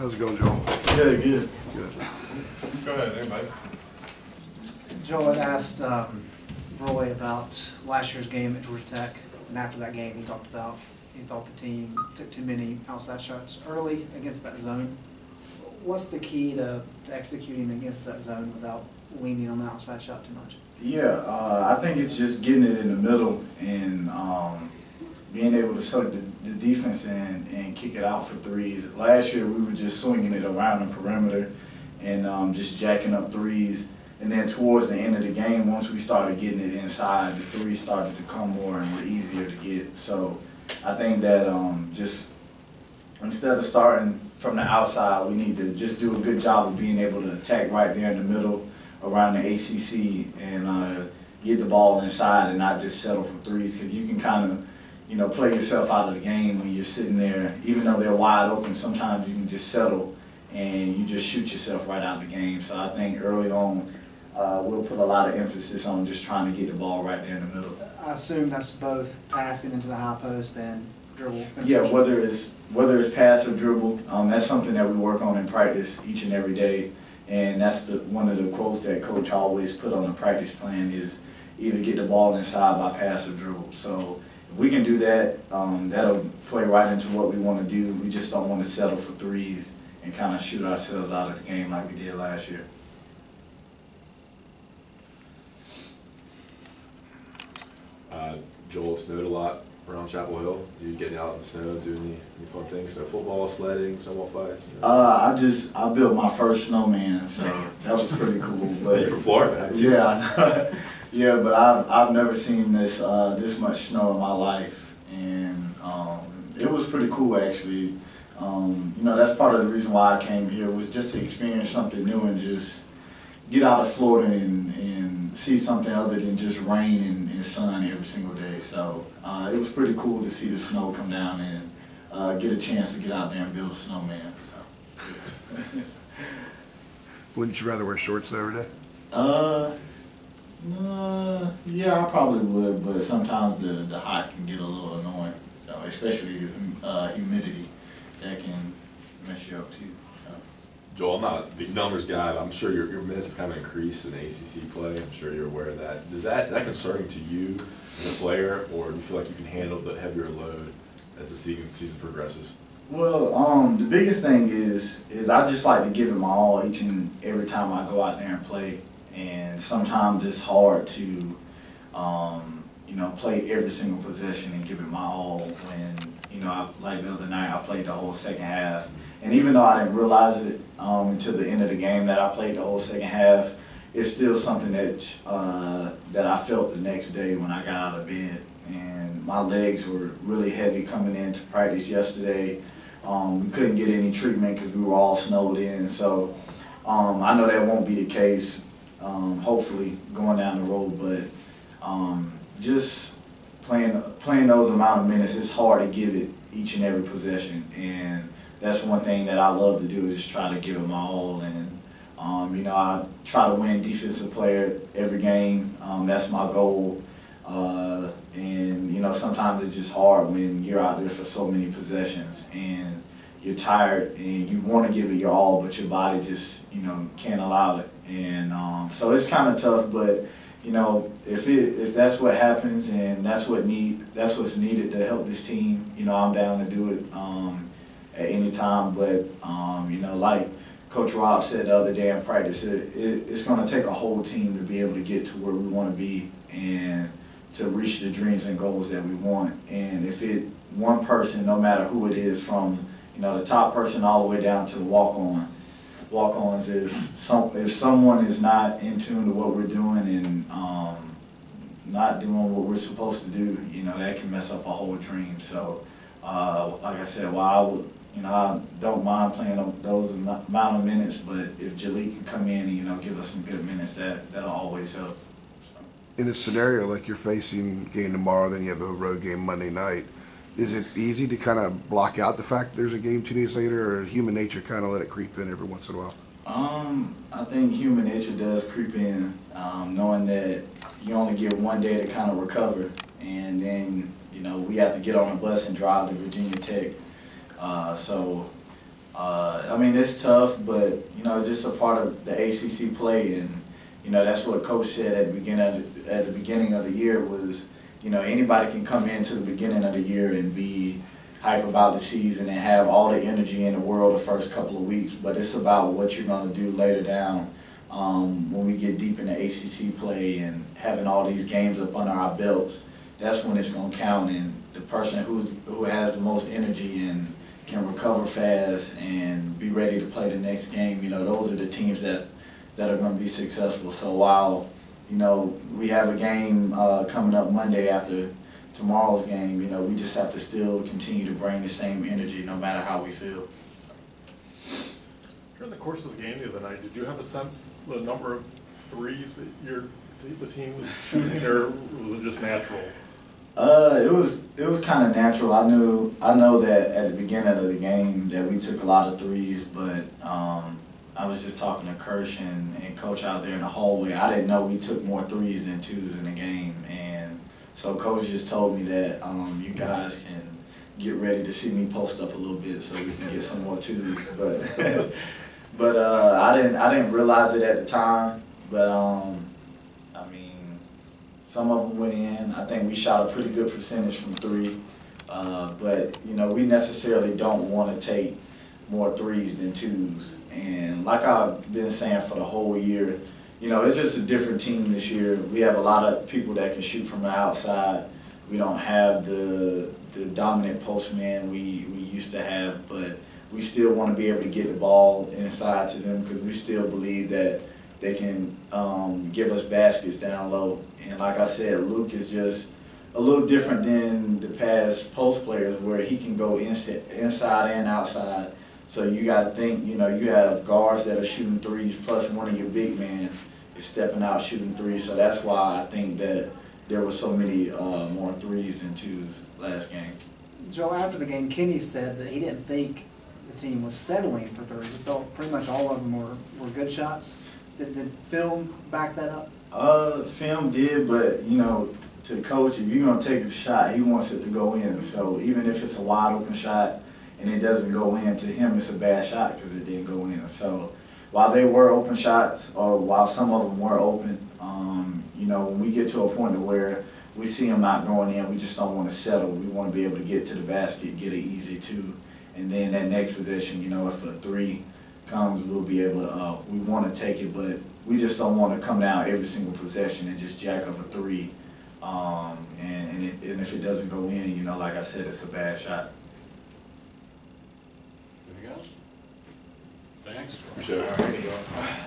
How's it going, Joel? Good, good. Good. Go ahead, anybody. Joel had asked Roy about last year's game at Georgia Tech, and after that game he talked about he thought the team took too many outside shots early against that zone. What's the key to executing against that zone without leaning on the outside shot too much? Yeah, I think it's just getting it in the middle and being able to suck the defense in and kick it out for threes. Last year we were just swinging it around the perimeter and just jacking up threes. And then towards the end of the game, once we started getting it inside, the threes started to come more and were easier to get. So I think that just instead of starting from the outside, we need to just do a good job of being able to attack right there in the middle around the ACC and get the ball inside and not just settle for threes, because you can kind of, you know, play yourself out of the game when you're sitting there. Even though they're wide open, sometimes you can just settle and you just shoot yourself right out of the game. So I think early on we'll put a lot of emphasis on just trying to get the ball right there in the middle. I assume that's both passing into the high post and dribble. Yeah, whether it's pass or dribble, that's something that we work on in practice each and every day. And that's one of the quotes that Coach always put on the practice plan is either get the ball inside by pass or dribble. So if we can do that, that'll play right into what we want to do. We just don't want to settle for threes and kind of shoot ourselves out of the game like we did last year. Joel, it snowed a lot around Chapel Hill. You getting out in the snow, doing any fun things? So football, sledding, snowball fights? You know? I built my first snowman, so that was pretty cool. But you're from Florida? Yeah, yeah, but I've never seen this much snow in my life, and it was pretty cool actually. You know, that's part of the reason why I came here, was just to experience something new and just get out of Florida and see something other than just rain and sun every single day. So it was pretty cool to see the snow come down and get a chance to get out there and build a snowman. So. Wouldn't you rather wear shorts every day? Yeah, I probably would, but sometimes the hot can get a little annoying. So especially humidity, that can mess you up too. So. Joel, I'm not a big numbers guy, but I'm sure your minutes have kind of increased in ACC play. I'm sure you're aware of that. Is that concerning to you as a player, or do you feel like you can handle the heavier load as the season progresses? Well, the biggest thing is I just like to give it my all each and every time I go out there and play. And sometimes it's hard to, you know, play every single possession and give it my all when, you know, like the other night I played the whole second half. And even though I didn't realize it until the end of the game that I played the whole second half, it's still something that that I felt the next day when I got out of bed. And my legs were really heavy coming into practice yesterday. We couldn't get any treatment because we were all snowed in. So I know that won't be the case, hopefully, going down the road. But just playing those amount of minutes, it's hard to give it each and every possession. And that's one thing that I love to do, is just try to give it my all. And, you know, I try to win defensive player every game. That's my goal. And, you know, sometimes it's just hard when you're out there for so many possessions and you're tired and you want to give it your all, but your body just, you know, can't allow it. And so it's kind of tough, but, you know, if that's what happens and that's what's needed to help this team, you know, I'm down to do it at any time. But, you know, like Coach Rob said the other day in practice, it's going to take a whole team to be able to get to where we want to be and to reach the dreams and goals that we want. And if one person, no matter who it is, from, you know, the top person all the way down to the walk-ons, if someone is not in tune to what we're doing and not doing what we're supposed to do, you know, that can mess up a whole dream. So, like I said, while I don't mind playing those amount of minutes, but if Jalik can come in and, you know, give us some good minutes, that'll always help. In a scenario like you're facing game tomorrow, then you have a road game Monday night, is it easy to kind of block out the fact that there's a game 2 days later, or human nature kind of let it creep in every once in a while? I think human nature does creep in, knowing that you only get one day to kind of recover, and then, you know, we have to get on a bus and drive to Virginia Tech. So I mean, it's tough, but, you know, just a part of the ACC play, and, you know, that's what Coach said at the beginning of the year was, you know, anybody can come into the beginning of the year and be hype about the season and have all the energy in the world the first couple of weeks, but it's about what you're going to do later down when we get deep into ACC play and having all these games up under our belts. That's when it's going to count, and the person who has the most energy and can recover fast and be ready to play the next game, you know, those are the teams that are going to be successful. So while, you know, we have a game coming up Monday after tomorrow's game, you know, we just have to still continue to bring the same energy no matter how we feel. During the course of the game the other night, did you have a sense the number of threes that the team was shooting, or was it just natural? It was kind of natural. I know that at the beginning of the game that we took a lot of threes, but I was just talking to Kirsch and Coach out there in the hallway. I didn't know we took more threes than twos in the game, and so Coach just told me that you guys can get ready to see me post up a little bit so we can get some more twos. But but I didn't realize it at the time. But I mean, some of them went in. I think we shot a pretty good percentage from three. But you know, we necessarily don't want to take more threes than twos. And like I've been saying for the whole year, you know, it's just a different team this year. We have a lot of people that can shoot from the outside. We don't have the dominant postman we used to have, but we still want to be able to get the ball inside to them because we still believe that they can give us baskets down low. And like I said, Luke is just a little different than the past post players where he can go inside and outside. So you got to think, you know, you have guards that are shooting threes plus one of your big men is stepping out shooting threes. So that's why I think that there were so many more threes than twos last game. Joe, after the game, Kenny said that he didn't think the team was settling for threes. He felt pretty much all of them were good shots. Did film back that up? Film did, but, you know, to the coach, if you're going to take a shot, he wants it to go in. So even if it's a wide open shot and it doesn't go in, to him it's a bad shot because it didn't go in. So while they were open shots, or while some of them were open, you know, when we get to a point where we see them not going in, we just don't want to settle. We want to be able to get to the basket, get it easy too. And then that next possession, you know, if a three comes, we'll be able to, we want to take it, but we just don't want to come down every single possession and just jack up a three. And if it doesn't go in, you know, like I said, it's a bad shot. Anything else? Thanks. Appreciate it.